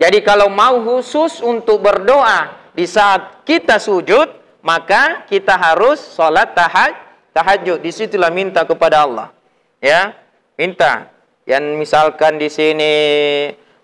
Jadi kalau mau khusus untuk berdoa di saat kita sujud, maka kita harus sholat tahajud. Disitulah minta kepada Allah. Ya, minta. Yang misalkan di sini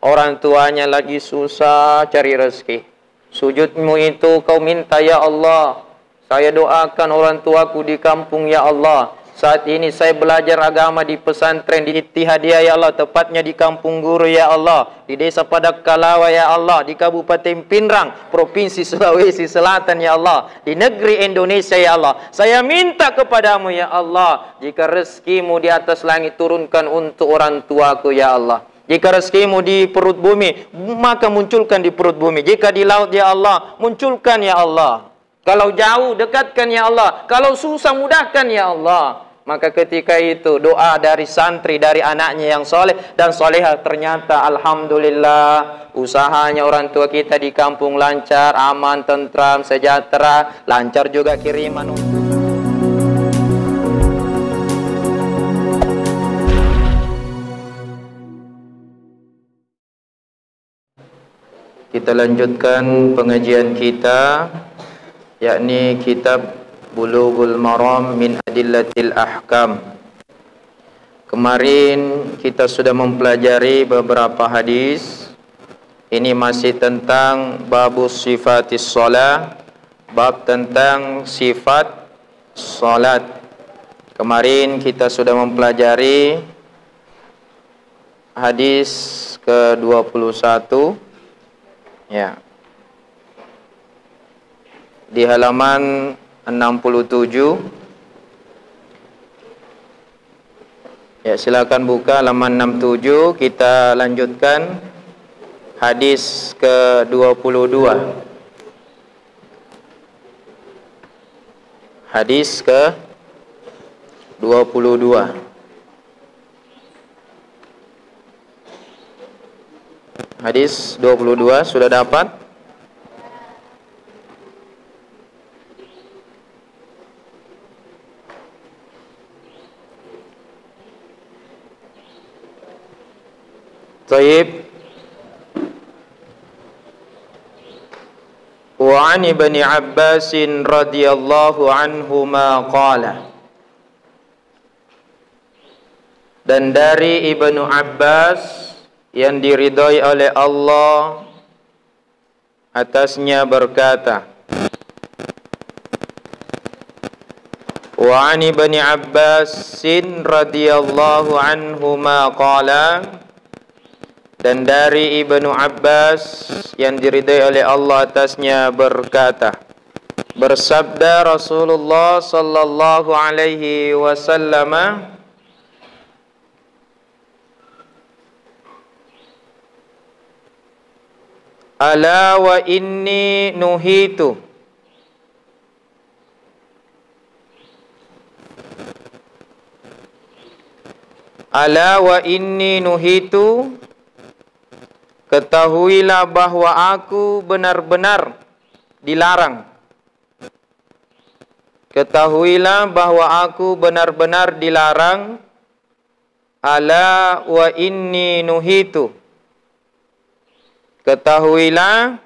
orang tuanya lagi susah cari rezeki. Sujudmu itu kau minta, ya Allah, saya doakan orang tuaku di kampung, ya Allah. Saat ini saya belajar agama di pesantren di Ittihadiyah, ya Allah, tepatnya di Kampung Guru, ya Allah, di Desa Padak Kalawa, ya Allah, di Kabupaten Pinrang, Provinsi Sulawesi Selatan, ya Allah, di negeri Indonesia, ya Allah. Saya minta kepadamu, ya Allah, jika rezekimu di atas langit, turunkan untuk orang tuaku, ya Allah. Jika rezekimu di perut bumi, maka munculkan di perut bumi. Jika di laut, ya Allah, munculkan, ya Allah. Kalau jauh, dekatkan, ya Allah. Kalau susah, mudahkan, ya Allah. Maka ketika itu doa dari santri, dari anaknya yang soleh dan solehah, ternyata alhamdulillah usahanya orang tua kita di kampung lancar, aman, tentram, sejahtera, lancar juga kiriman. Kita lanjutkan pengajian kita, yakni kitab Bulughul Maram min Adillatil Ahkam. Kemarin kita sudah mempelajari beberapa hadis. Ini masih tentang babus sifatis shalah, bab tentang sifat salat. Kemarin kita sudah mempelajari hadis ke-21, ya, di halaman 67. Ya, silakan buka halaman 67. Kita lanjutkan hadis ke-22. Hadis ke-22. Hadis 22 sudah dapat? Taib. Wa 'an Ibni Abbas radhiyallahu anhuma qala. Dan dari Ibnu Abbas yang diridhai oleh Allah atasnya berkata, wa 'an Ibni Abbas radhiyallahu anhuma qala, dan dari Ibnu Abbas yang diridai oleh Allah atasnya berkata, bersabda Rasulullah sallallahu alaihi wasallam, ala wa inni nuhitu ala wa inni nuhitu, ketahuilah bahwa aku benar-benar dilarang. Ketahuilah bahwa aku benar-benar dilarang. Ala wa inni nuhitu. Ketahuilah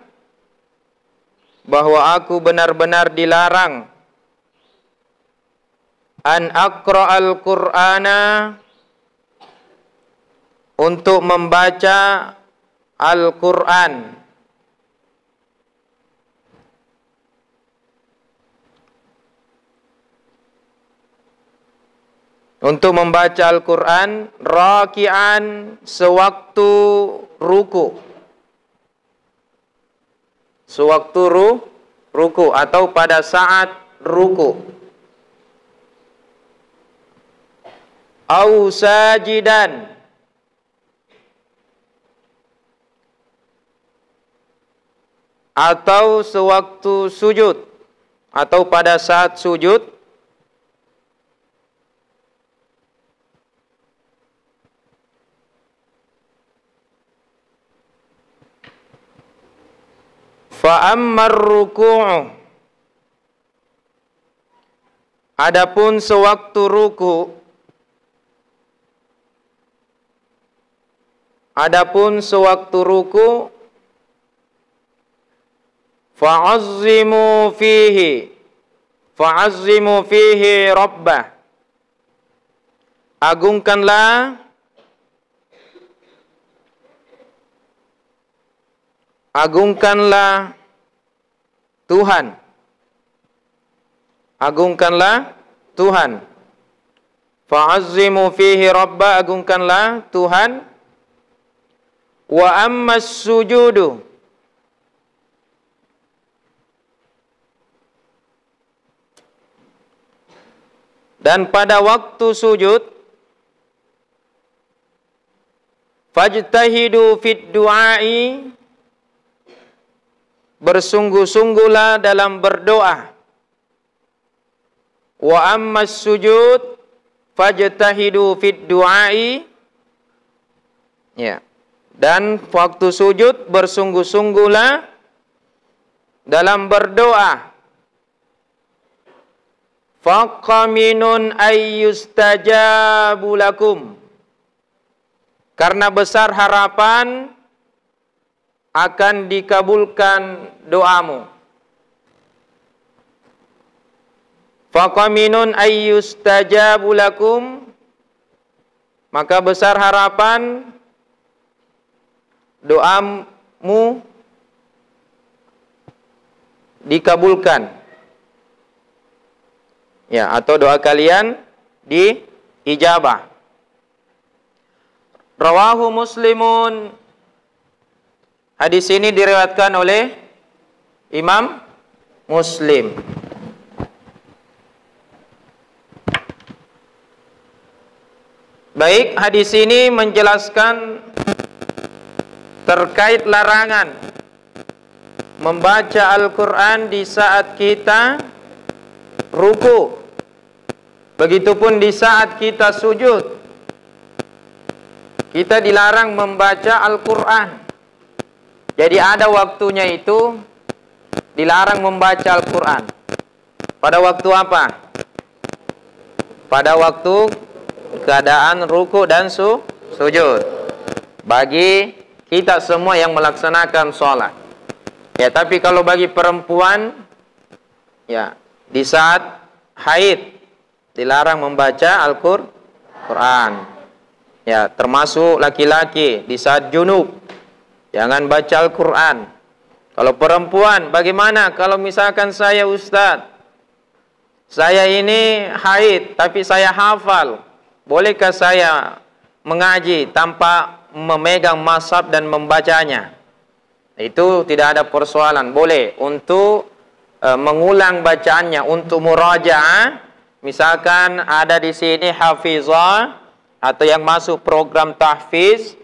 bahwa aku benar-benar dilarang. An aqra'al Qur'ana, untuk membaca Al-Quran. Untuk membaca Al-Quran raki'an, sewaktu ruku. Sewaktu ruku atau pada saat ruku. Au sajidan, atau sewaktu sujud atau pada saat sujud. Fa ammar ruku', adapun sewaktu ruku, adapun sewaktu ruku, Fa'azzimu fihi rabbah. Agungkanlah Tuhan. Agungkanlah Tuhan. Fa'azzimu fihi rabbah, agungkanlah Tuhan. Wa ammas sujudu, dan pada waktu sujud, fajtahidu fid du'ai, bersungguh-sungguhlah dalam berdoa. Wa ammas sujud fajtahidu fid du'ai, ya. Dan waktu sujud bersungguh-sungguhlah dalam berdoa. Faqaminun ayyustajabu lakum, karena besar harapan akan dikabulkan doamu. Faqaminun ayyustajabu lakum, maka besar harapan doamu dikabulkan, ya, atau doa kalian diijabah. Rawahu Muslimun, hadis ini diriwayatkan oleh Imam Muslim. Baik, hadis ini menjelaskan terkait larangan membaca Al-Quran di saat kita ruku, begitupun di saat kita sujud. Kita dilarang membaca Al-Quran. Jadi ada waktunya itu dilarang membaca Al-Quran. Pada waktu apa? Pada waktu keadaan ruku dan sujud. Bagi kita semua yang melaksanakan sholat. Ya, tapi kalau bagi perempuan, ya, di saat haid dilarang membaca Al-Quran. Ya, termasuk laki-laki di saat junub jangan baca Al-Quran. Kalau perempuan, bagaimana kalau misalkan saya Ustadz, saya ini haid tapi saya hafal, bolehkah saya mengaji tanpa memegang mazhab dan membacanya? Itu tidak ada persoalan, boleh untuk mengulang bacaannya, untuk murajaah. Misalkan ada di sini hafizah atau yang masuk program tahfiz,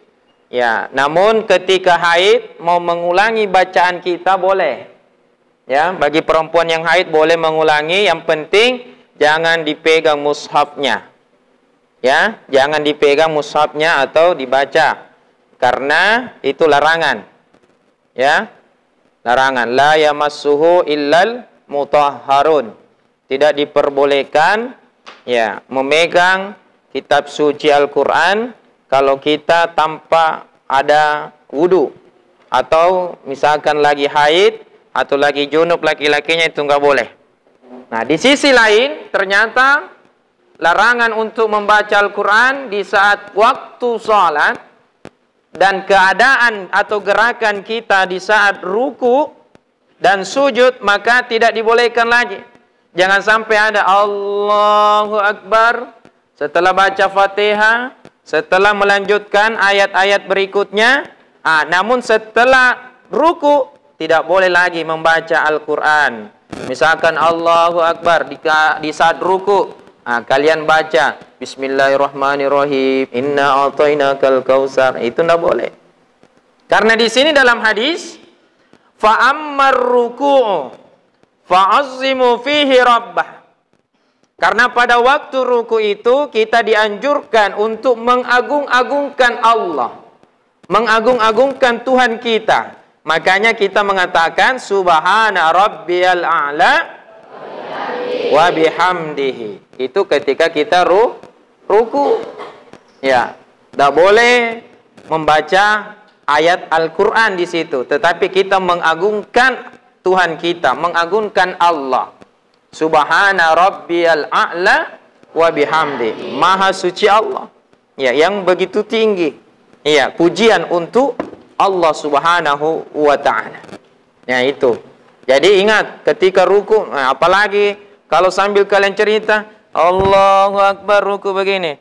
ya, namun ketika haid mau mengulangi bacaan kita boleh. Ya, bagi perempuan yang haid boleh mengulangi, yang penting jangan dipegang mushafnya. Ya, jangan dipegang mushafnya atau dibaca, karena itu larangan. Ya, larangan. La yamassuhu illal mutahharun. Tidak diperbolehkan, ya, memegang kitab suci Al-Quran kalau kita tanpa ada wudu, atau misalkan lagi haid atau lagi junub laki-lakinya, itu nggak boleh. Nah, di sisi lain ternyata larangan untuk membaca Al-Quran di saat waktu sholat dan keadaan atau gerakan kita di saat ruku dan sujud, maka tidak dibolehkan lagi. Jangan sampai ada Allahu Akbar setelah baca Fatihah, setelah melanjutkan ayat-ayat berikutnya, namun setelah ruku tidak boleh lagi membaca Al-Quran. Misalkan Allahu Akbar di saat ruku, kalian baca Bismillahirrahmanirrahim, inna a'tainakal kautsar, itu tidak boleh. Karena di sini dalam hadis, fa ammar ruku'u fa'azzimu fihi rabbah. Karena pada waktu ruku itu kita dianjurkan untuk mengagung-agungkan Allah, mengagung-agungkan Tuhan kita. Makanya kita mengatakan subhana rabbiyal a'la wa bihamdihi. Itu ketika kita ruku. Ya, tidak boleh membaca ayat Al-Quran di situ, tetapi kita mengagungkan Tuhan kita, mengagungkan Allah. Subhana rabbiyal a'la wa bihamdi. Maha suci Allah. Ya, yang begitu tinggi. Ya, pujian untuk Allah Subhanahu wa taala. Ya, itu. Jadi ingat ketika ruku, apalagi kalau sambil kalian cerita Allahu Akbar ruku begini.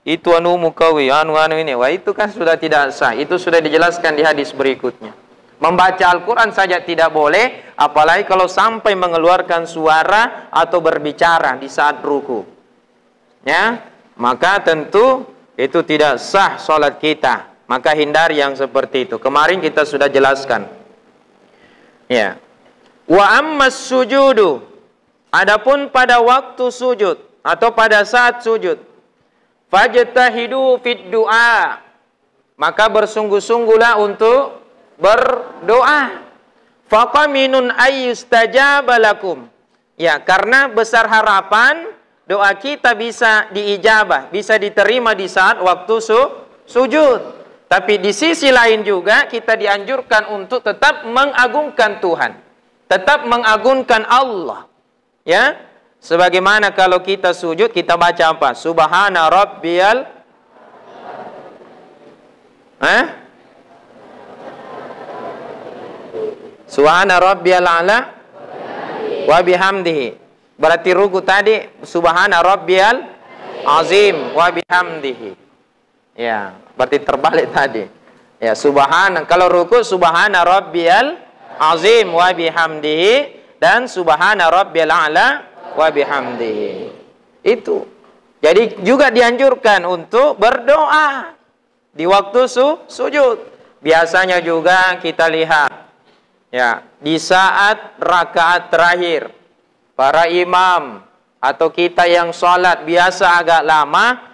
Itu anumu kawi, anu ini. Wah, itu kan sudah tidak sah. Itu sudah dijelaskan di hadis berikutnya. Membaca Al-Quran saja tidak boleh, apalagi kalau sampai mengeluarkan suara atau berbicara di saat ruku. Ya, maka tentu itu tidak sah sholat kita. Maka hindari yang seperti itu. Kemarin kita sudah jelaskan. Ya. Wa ammas sujudu. Adapun pada waktu sujud atau pada saat sujud, fajtahidu fid du'a. Maka bersungguh-sungguhlah untuk berdoa. Faqaminun ayyustajaba lakum. Ya, karena besar harapan doa kita bisa diijabah, bisa diterima di saat waktu sujud. Tapi di sisi lain juga kita dianjurkan untuk tetap mengagungkan Tuhan, tetap mengagungkan Allah. Ya, sebagaimana kalau kita sujud kita baca apa? Subhana rabbiyal Subhana rabbiyal a'la wa bihamdihi. Berarti ruku tadi subhana rabbiyal azim wa bihamdihi. Ya, berarti terbalik tadi. Ya, subhana, kalau ruku subhana rabbiyal azim wa bihamdihi dan subhana rabbiyal a'la wa bihamdihi. Itu. Jadi juga dianjurkan untuk berdoa di waktu sujud. Biasanya juga kita lihat ya, di saat rakaat terakhir para imam atau kita yang sholat biasa agak lama,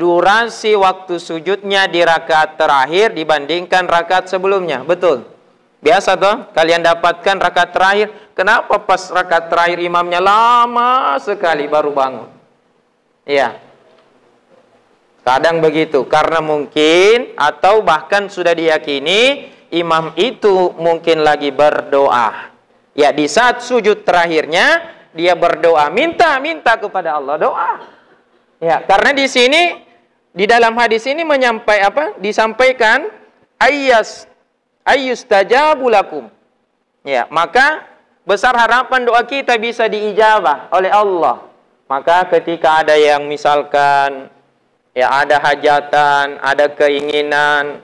durasi waktu sujudnya di rakaat terakhir dibandingkan rakaat sebelumnya. Betul? Biasa toh kalian dapatkan rakaat terakhir. Kenapa pas rakaat terakhir imamnya lama sekali baru bangun? Iya. Kadang begitu, karena mungkin atau bahkan sudah diyakini imam itu mungkin lagi berdoa. Ya, di saat sujud terakhirnya dia berdoa, minta kepada Allah, doa. Ya, karena di sini di dalam hadis ini disampaikan ayyustajabu lakum. Ya, maka besar harapan doa kita bisa diijabah oleh Allah. Maka ketika ada yang misalkan ya ada hajatan, ada keinginan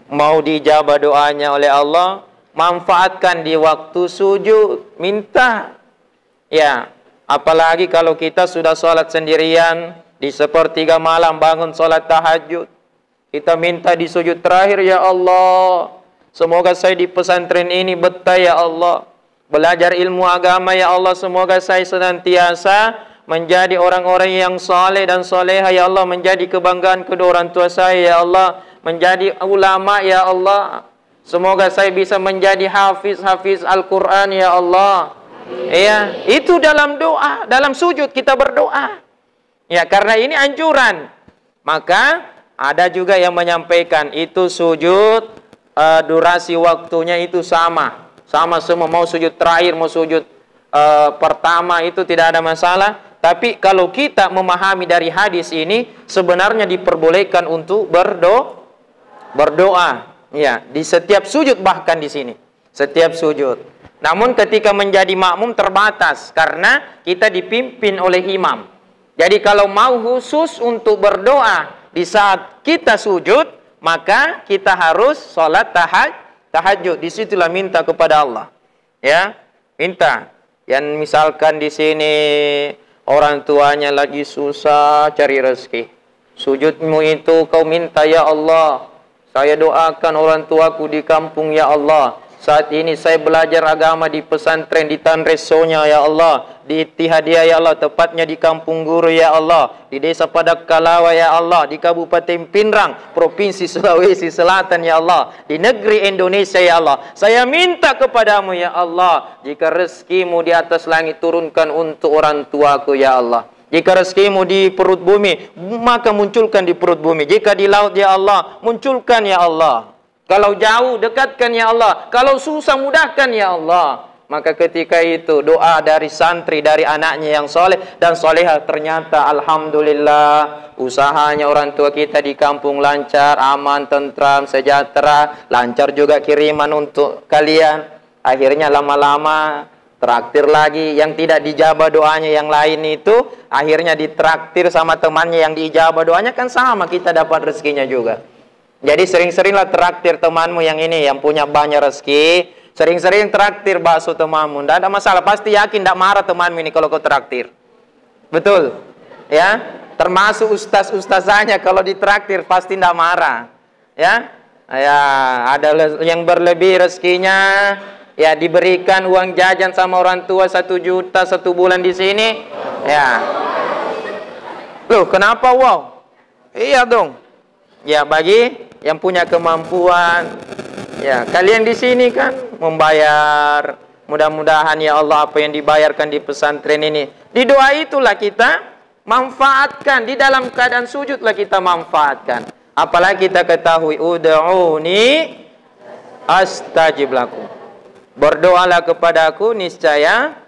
mau dijabah doanya oleh Allah, manfaatkan di waktu sujud, minta. Ya, apalagi kalau kita sudah sholat sendirian di sepertiga malam bangun sholat tahajud, kita minta di sujud terakhir, ya Allah, semoga saya di pesantren ini betah ya Allah, belajar ilmu agama ya Allah, semoga saya senantiasa menjadi orang-orang yang saleh dan soleha ya Allah, menjadi kebanggaan kedua orang tua saya ya Allah, menjadi ulama ya Allah, semoga saya bisa menjadi hafiz Al-Quran ya Allah. Ya, itu dalam doa, dalam sujud kita berdoa. Ya, karena ini anjuran. Maka ada juga yang menyampaikan itu sujud durasi waktunya itu sama semua, mau sujud terakhir mau sujud pertama itu tidak ada masalah. Tapi kalau kita memahami dari hadis ini, sebenarnya diperbolehkan untuk berdoa. Ya, di setiap sujud, bahkan di sini setiap sujud. Namun ketika menjadi makmum terbatas karena kita dipimpin oleh imam. Jadi kalau mau khusus untuk berdoa di saat kita sujud, maka kita harus sholat tahajud. Disitulah minta kepada Allah. Ya, minta. Yang misalkan di sini orang tuanya lagi susah cari rezeki, sujudmu itu kau minta, ya Allah, saya doakan orang tuaku di kampung ya Allah. Saat ini saya belajar agama di pesantren di Tanresonya ya Allah, di Ittihadiyah ya Allah, tepatnya di Kampung Guru ya Allah, di Desa Padak Kalawa ya Allah, di Kabupaten Pinrang, Provinsi Sulawesi Selatan ya Allah, di negeri Indonesia ya Allah. Saya minta kepadamu ya Allah, jika rezekimu di atas langit turunkan untuk orang tuaku ya Allah. Jika rezekimu di perut bumi, maka munculkan di perut bumi. Jika di laut ya Allah, munculkan ya Allah. Kalau jauh, dekatkan ya Allah. Kalau susah, mudahkan ya Allah. Maka ketika itu doa dari santri, dari anaknya yang soleh dan solehah, ternyata alhamdulillah usahanya orang tua kita di kampung lancar, aman, tentram, sejahtera, lancar juga kiriman untuk kalian. Akhirnya lama-lama traktir lagi, yang tidak dijabah doanya yang lain itu akhirnya ditraktir sama temannya yang diijabah doanya, kan sama, kita dapat rezekinya juga. Jadi sering-seringlah traktir temanmu yang ini yang punya banyak rezeki. Sering-sering traktir bakso temanmu, tidak ada masalah. Pasti yakin tidak marah temanmu ini kalau kau traktir. Betul? Ya, termasuk ustaz-ustazanya kalau ditraktir pasti tidak marah. Ya, ya, ada yang berlebih rezekinya, ya diberikan uang jajan sama orang tua 1 juta 1 bulan di sini. Ya, loh kenapa wow? Iya dong. Ya bagi yang punya kemampuan. Ya, kalian di sini kan membayar. Mudah-mudahan ya Allah apa yang dibayarkan di pesantren ini, di doa itulah kita manfaatkan, di dalam keadaan sujudlah kita manfaatkan. Apalagi kita ketahui ud'uni astajib lakum. Berdoalah kepadaku, niscaya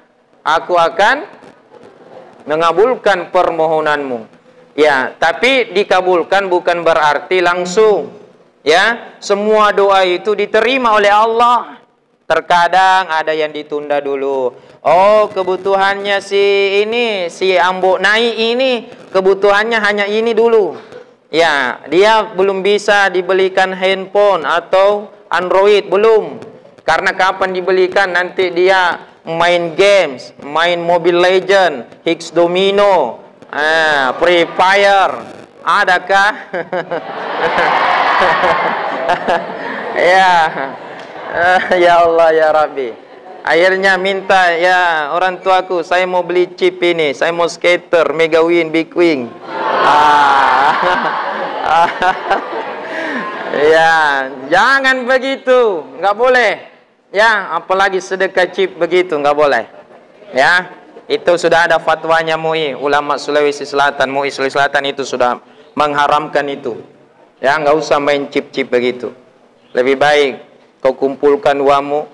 aku akan mengabulkan permohonanmu. Ya, tapi dikabulkan bukan berarti langsung. Ya, semua doa itu diterima oleh Allah. Terkadang ada yang ditunda dulu. Oh, kebutuhannya si Ambo Nai ini, kebutuhannya hanya ini dulu. Ya, dia belum bisa dibelikan handphone atau Android, belum. Karena kapan dibelikan, nanti dia main games, main Mobile Legend, Higgs Domino, Free Fire. Adakah? Ya, ya Allah ya Rabbi. Akhirnya minta, ya orang tuaku, saya mau beli chip ini, saya mau skater, Mega Win, Big Wing. Ya, jangan begitu, nggak boleh. Ya, apalagi sedekah chip begitu, nggak boleh. Ya, itu sudah ada fatwanya MUI, ulama Sulawesi Selatan, MUI Sulawesi Selatan itu sudah mengharamkan itu. Ya, nggak usah main chip-chip begitu. Lebih baik kau kumpulkan uangmu,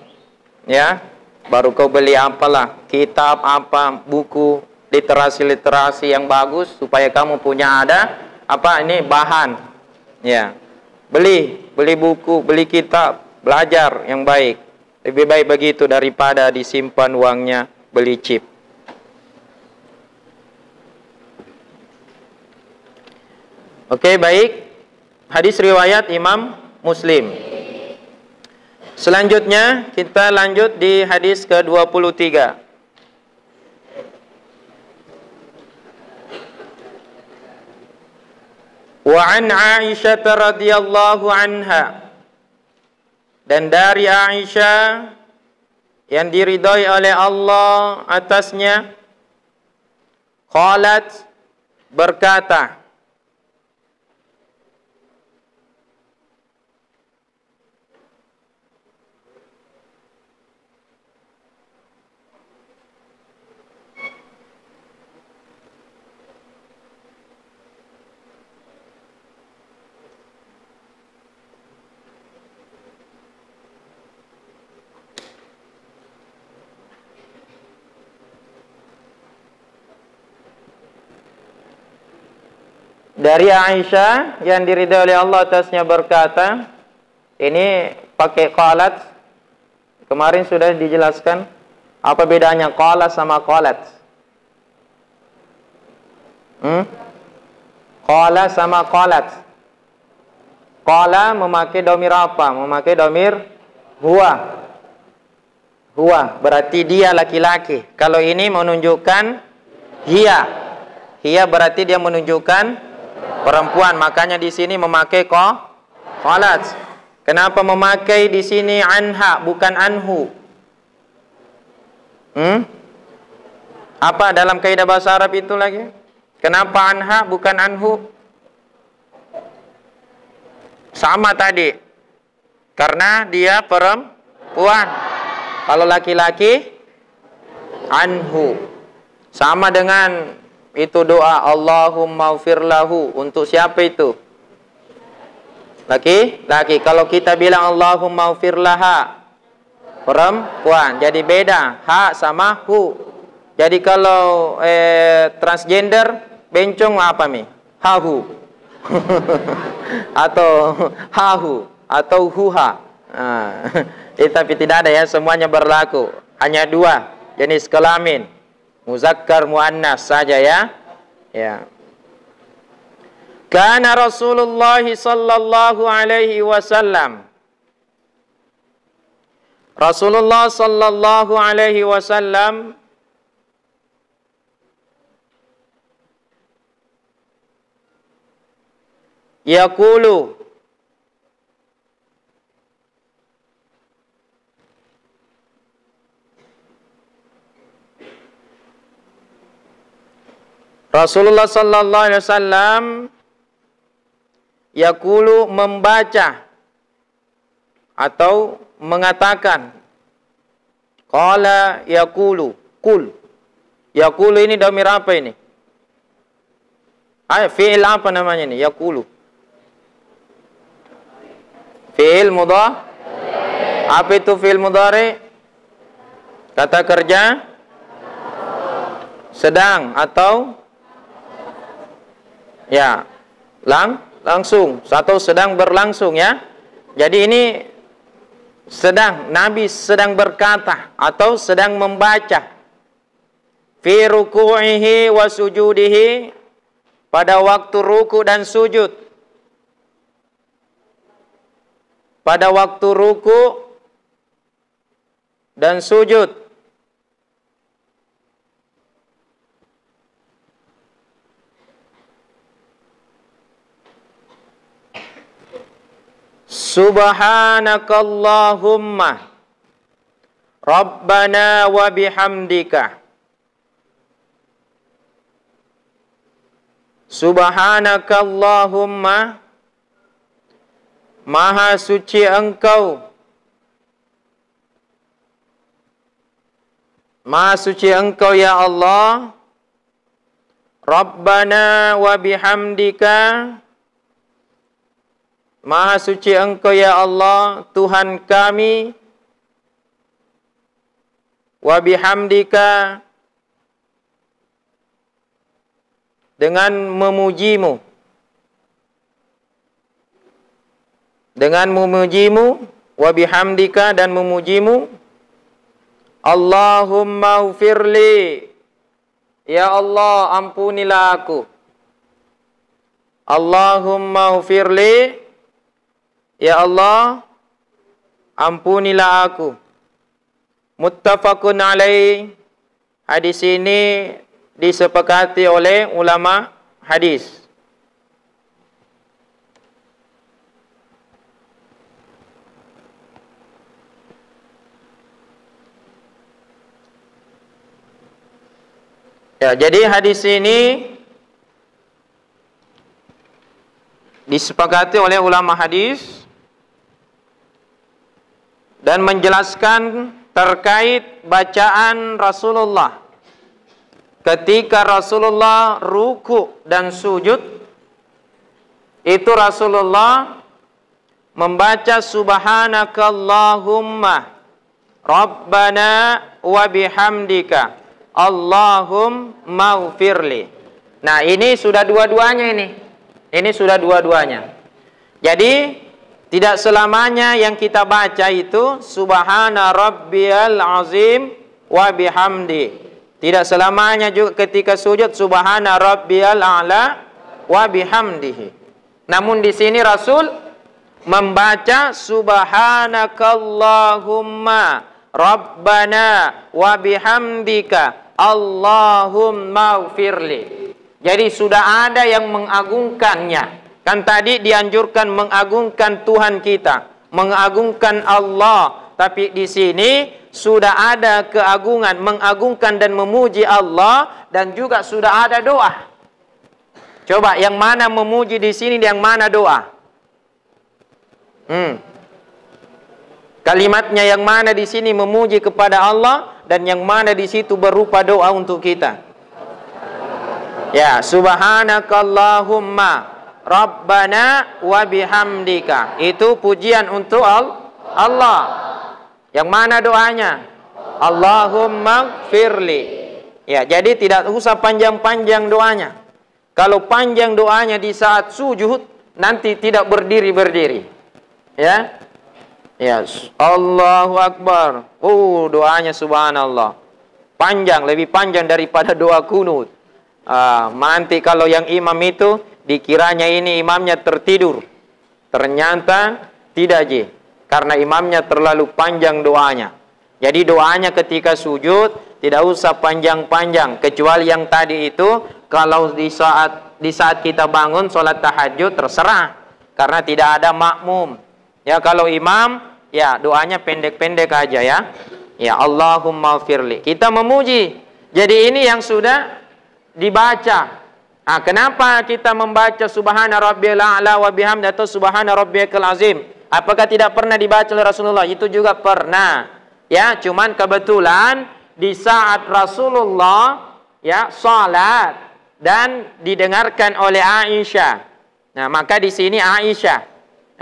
ya, baru kau beli apalah, kitab apa, buku, literasi yang bagus supaya kamu punya ada apa ini bahan. Ya, beli buku, beli kitab, belajar yang baik. Lebih baik begitu daripada disimpan uangnya beli chip. Oke, baik. Hadis riwayat Imam Muslim. Selanjutnya kita lanjut di hadis ke-23. Wa an Aisyah radhiyallahu anha. Dan dari Aisyah yang diridhai oleh Allah atasnya, qalat, berkata, dari Aisyah yang diridhai oleh Allah atasnya berkata, ini pakai qalat. Kemarin sudah dijelaskan apa bedanya qala sama qalat. Qala sama qalat. Qala memakai domir apa? Memakai domir huwa. Huwa berarti dia laki-laki. Kalau ini menunjukkan hiya. Hiya berarti dia menunjukkan perempuan, makanya di sini memakai qalat. Kenapa memakai di sini anha bukan anhu? Apa dalam kaidah bahasa Arab itu lagi? Kenapa anha bukan anhu? Sama tadi. Karena dia perempuan. Kalau laki-laki anhu. Sama dengan itu doa Allahumma ufir lahu. Untuk siapa itu? Laki. Kalau kita bilang Allahumma ufir laha, perempuan. Jadi beda ha sama hu. Jadi kalau transgender bencong apa nih? Hahu. Atau hahu atau huha. Tapi tidak ada ya, semuanya berlaku. Hanya dua jenis kelamin, muzakkar muannas saja ya. Ya. Kana Rasulullah sallallahu alaihi wasallam, Rasulullah sallallahu alaihi wasallam yaqulu, Rasulullah sallallahu alaihi wasallam yaqulu, membaca atau mengatakan. Qala yaqulu, kul. Yaqulu ini dhamir apa ini? Fi'il apa namanya ini? Yaqulu. Fi'il mudhari. Apa itu fi'il mudhari? Kata kerja sedang atau ya langsung atau sedang berlangsung ya. Jadi ini sedang, Nabi sedang berkata atau sedang membaca. Fi ruku'ihi wa sujudihi, pada waktu ruku dan sujud. Pada waktu ruku dan sujud. Subhanakallahumma Rabbana wa bihamdika. Subhanakallahumma, Maha suci Engkau. Maha suci Engkau ya Allah. Rabbana wa bihamdika, Maha suci Engkau ya Allah, Tuhan kami. Wa bihamdika, dengan memujimu. Dengan memujimu, wa bihamdika, dan memujimu. Allahumma ufirli, ya Allah ampunilah aku. Allahumma ufirli, ya Allah ampunilah aku. Muttafaqun alaih. Hadis ini disepakati oleh ulama hadis. Ya, jadi hadis ini disepakati oleh ulama hadis dan menjelaskan terkait bacaan Rasulullah ketika Rasulullah ruku dan sujud. Itu Rasulullah membaca Subhanakallahumma Rabbana wa bihamdika Allahumma ufirli. Nah, ini sudah dua-duanya ini. Ini sudah dua-duanya. Jadi tidak selamanya yang kita baca itu Subhana Rabbiyal Azim wa bihamdi. Tidak selamanya juga ketika sujud Subhana Rabbiyal A'la wa bihamdihi. Namun di sini Rasul membaca Subhanakallahumma Rabbana wa bihamdika Allahumma ufirli. Jadi sudah ada yang mengagungkannya. Kan tadi dianjurkan mengagungkan Tuhan kita, mengagungkan Allah. Tapi di sini sudah ada keagungan, mengagungkan dan memuji Allah, dan juga sudah ada doa. Coba yang mana memuji di sini, yang mana doa? Kalimatnya yang mana di sini memuji kepada Allah, dan yang mana di situ berupa doa untuk kita? Ya, Subhanakallahumma Rabbana wa bihamdika. Itu pujian untuk Allah. Yang mana doanya? Allahumma firli. Ya, jadi tidak usah panjang-panjang doanya. Kalau panjang doanya di saat sujud, nanti tidak berdiri-berdiri. Ya. Ya, Allahu Akbar. Doanya subhanallah. Panjang, lebih panjang daripada doa kunut. Nanti kalau yang imam itu dikiranya ini imamnya tertidur. Ternyata tidak, Ji. Karena imamnya terlalu panjang doanya. Jadi doanya ketika sujud tidak usah panjang-panjang, kecuali yang tadi itu kalau di saat kita bangun sholat tahajud terserah, karena tidak ada makmum. Ya, kalau imam ya doanya pendek-pendek aja ya. Ya, Allahumma firli. Kita memuji. Jadi ini yang sudah dibaca. Kenapa kita membaca subhana rabbiyal a'la wa bihamdi atau subhana rabbiyal azim? Apakah tidak pernah dibaca oleh Rasulullah? Itu juga pernah. Ya, cuman kebetulan di saat Rasulullah ya salat dan didengarkan oleh Aisyah. Nah, maka di sini Aisyah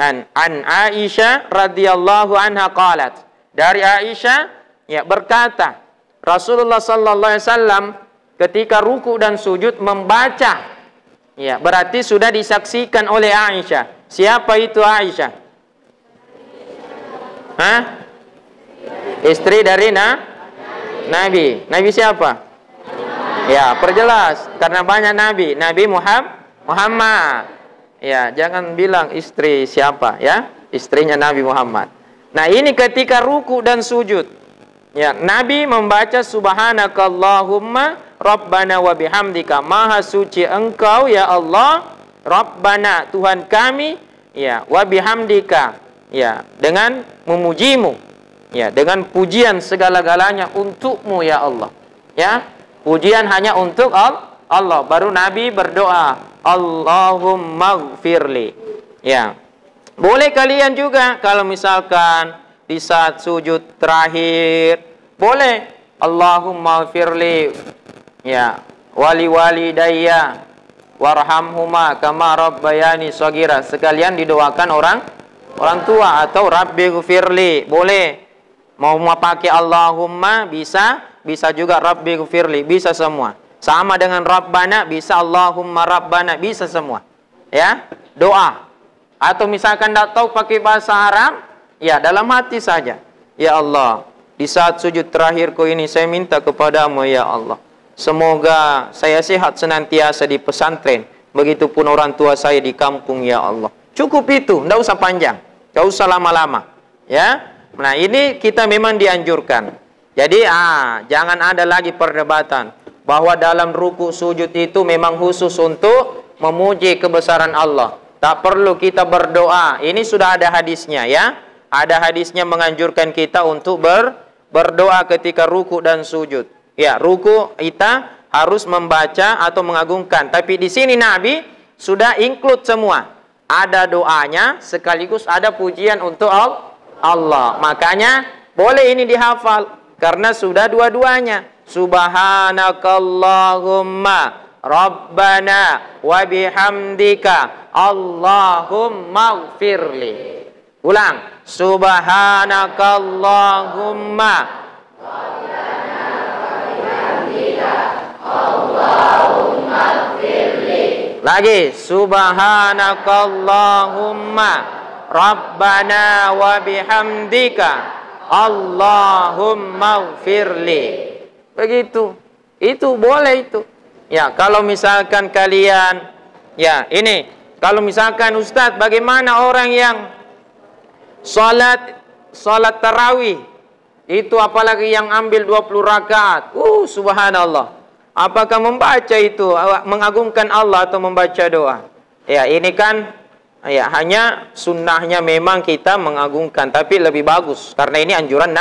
an Aisyah radhiyallahu anha qalat. Dari Aisyah ya berkata, Rasulullah sallallahu alaihi wasallam ketika ruku dan sujud membaca. Ya, berarti sudah disaksikan oleh Aisyah. Siapa itu Aisyah? Istri dari Nabi. Nabi siapa? Ya, perjelas. Karena banyak Nabi. Nabi Muhammad. Ya, jangan bilang istri siapa ya. Istrinya Nabi Muhammad. Nah, ini ketika ruku dan sujud. Ya, Nabi membaca subhanakallahumma rabbana wa bihamdika. Maha suci engkau ya Allah. Rabbana, Tuhan kami. Ya, wa bihamdika. Ya, dengan memujimu. Ya, dengan pujian segala-galanya untukmu ya Allah. Ya, pujian hanya untuk Allah. Baru Nabi berdoa, Allahumma gfirli. Ya, boleh kalian juga kalau misalkan di saat sujud terakhir, boleh Allahumma gfirli. Ya, wali daya warhamhuma kama rabbayani shaghira. Sekalian didoakan orang tua atau rabbi gfirli, boleh. Mau pakai Allahumma bisa juga Rabbi gfirli, bisa semua. Sama dengan Rabbana bisa Allahumma Rabbana, bisa semua. Ya, doa. Atau misalkan tidak tahu pakai bahasa Arab, ya dalam hati saja. Ya Allah, di saat sujud terakhirku ini saya minta kepadamu ya Allah. Semoga saya sehat senantiasa di pesantren. Begitupun orang tua saya di kampung ya Allah. Cukup itu, tidak usah panjang. Tidak usah lama-lama. Ya. Nah, ini kita memang dianjurkan. Jadi jangan ada lagi perdebatan bahwa dalam ruku sujud itu memang khusus untuk memuji kebesaran Allah. Tak perlu kita berdoa. Ini sudah ada hadisnya ya. Ada hadisnya menganjurkan kita untuk berdoa ketika ruku dan sujud. Ya, ruku kita harus membaca atau mengagungkan. Tapi di sini Nabi sudah include semua. Ada doanya sekaligus ada pujian untuk Allah. Makanya boleh ini dihafal karena sudah dua-duanya. Subhanakallahumma rabbana wa bihamdika Allahumma gfirli. Ulang. Subhanakallahumma rabbana wa bihamdika Allahumma gfirli. Lagi. Subhanakallahumma Rabbana wa bihamdika Allahumma gfirli. Begitu. Itu boleh itu. Ya, kalau misalkan kalian ya, ini kalau misalkan Ustadz, bagaimana orang yang salat tarawih itu apalagi yang ambil 20 rakaat. Subhanallah. Apakah membaca itu mengagungkan Allah atau membaca doa? Ya, ini kan ya hanya sunnahnya memang kita mengagungkan, tapi lebih bagus karena ini anjuran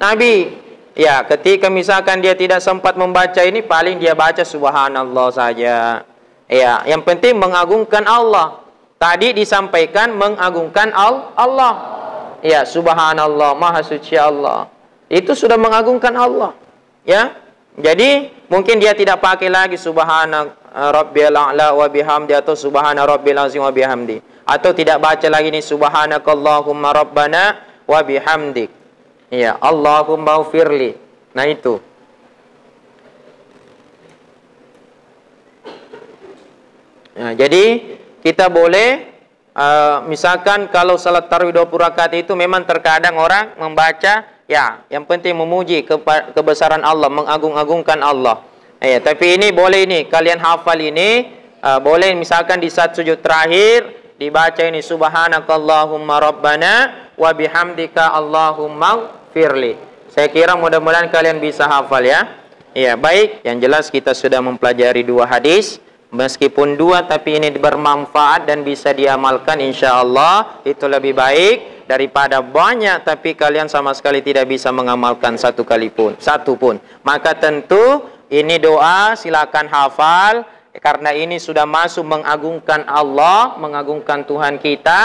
Nabi. Ya, ketika misalkan dia tidak sempat membaca ini, paling dia baca subhanallah saja. Ya, yang penting mengagungkan Allah. Tadi disampaikan mengagungkan Allah. Ya, subhanallah, maha suci Allah. Itu sudah mengagungkan Allah. Ya. Jadi mungkin dia tidak pakai lagi subhana rabbil a'la wa bihamdi atau subhana rabbil azim wa bihamdi, atau tidak baca lagi nih subhanakallahumma rabbana wa bihamdik. Ya, Allahumma ufirli. Nah itu. Nah, jadi kita boleh misalkan kalau salat tarawih 20 rakaat itu memang terkadang orang membaca ya, yang penting memuji kebesaran Allah, mengagung-agungkan Allah. Ya, tapi ini boleh ini kalian hafal ini, boleh misalkan di saat sujud terakhir dibaca ini subhanakallahumma rabbana wa bihamdika Allahumma firli. Saya kira mudah-mudahan kalian bisa hafal ya. Ya, baik, yang jelas kita sudah mempelajari 2 hadis. Meskipun 2 tapi ini bermanfaat dan bisa diamalkan, insya Allah itu lebih baik daripada banyak tapi kalian sama sekali tidak bisa mengamalkan satu pun. Maka tentu ini doa silakan hafal, karena ini sudah masuk mengagungkan Allah, mengagungkan Tuhan kita,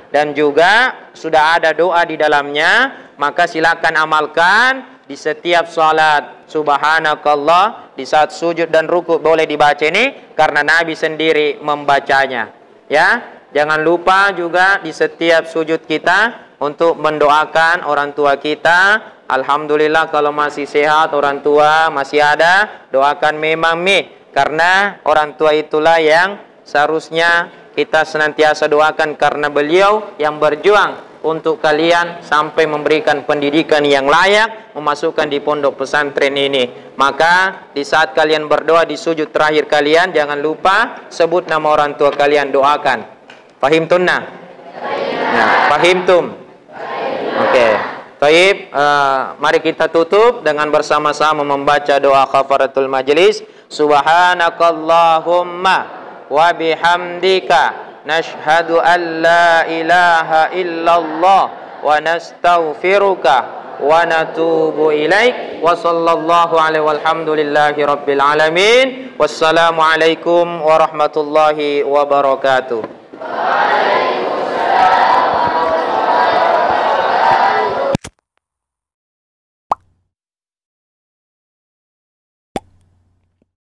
dan juga sudah ada doa di dalamnya. Maka silakan amalkan di setiap salat. Subhanakallah, di saat sujud dan ruku boleh dibaca ini karena Nabi sendiri membacanya. Ya, jangan lupa juga di setiap sujud kita untuk mendoakan orang tua kita. Alhamdulillah kalau masih sehat, orang tua masih ada, doakan memang karena orang tua itulah yang seharusnya kita senantiasa doakan, karena beliau yang berjuang untuk kalian sampai memberikan pendidikan yang layak, memasukkan di pondok pesantren ini. Maka di saat kalian berdoa di sujud terakhir kalian, jangan lupa sebut nama orang tua kalian, doakan. Fahimtunna? Nah, fahimtum? Oke. Taib, mari kita tutup dengan bersama-sama membaca doa kafaratul majlis. Subhanakallahumma wa bihamdika nashhadu an la ilaha illallah wa nastaghfiruka wa natubu ilaik wa sallallahu alaihi walhamdulillahi rabbil alamin. Wassalamu alaikum warahmatullahi wabarakatuh.